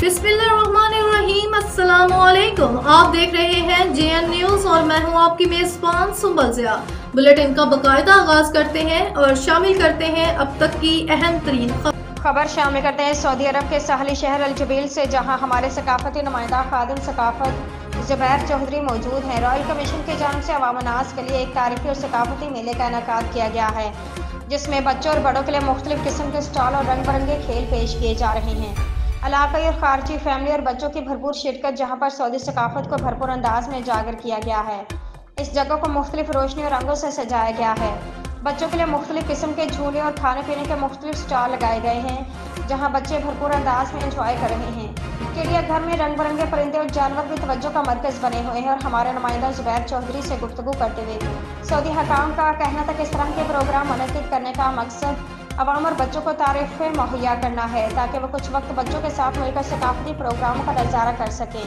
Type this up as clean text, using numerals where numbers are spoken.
बिस्मिल्लाहिर्रहमानिर्रहीम। अस्सलामुअलैकुम। आप देख रहे हैं JN न्यूज और मैं हूं आपकी मेजबान सुंबल ज़िया। बुलेटिन का बाकायदा आगाज करते हैं और शामिल करते हैं अब तक की अहम तरीन खबर शामिल करते हैं सऊदी अरब के साहली शहर अल जबील से, जहां हमारे सकाफती नुमाइंदा खादिम सकाफत ज़ुबैर चौधरी मौजूद हैं। रॉयल कमीशन की जानिब से अवाम नाज के लिए एक तारीखी और सकाफती मेले का इनेकाद किया गया है, जिसमें बच्चों और बड़ों के लिए मुख्तलिफ किस्म के स्टॉल और रंग बिरंगे खेल पेश किए जा रहे हैं। इलाकाई और खारजी फैमिली और बच्चों की भरपूर शिरकत, जहाँ पर सऊदी सकाफत को भरपूर अंदाज में उजागर किया गया है। इस जगह को मुख्तलिफ रोशनी और रंगों से सजाया गया है। बच्चों के लिए मुख्तलिफ किस्म के झूले और खाने पीने के मुख्तलिफ स्टॉल लगाए गए हैं, जहां बच्चे भरपूर अंदाज में एंजॉय कर रहे हैं। चिड़ियाघर में रंग बिरंगे परिंदे और जानवर भी तवज्जो का मरकज़ बने हुए हैं और हमारे नुमाइंदा ज़ुबैर चौधरी से गुफ्तगू करते हुए सऊदी हुकाम का कहना था कि इस तरह के प्रोग्राम मुनक्किद करने का मकसद अवाम और बच्चों को तारीफ़ें मुहैया करना है, ताकि वो कुछ वक्त बच्चों के साथ मिलकर सकाफती प्रोग्रामों का नज़ारा कर सकें।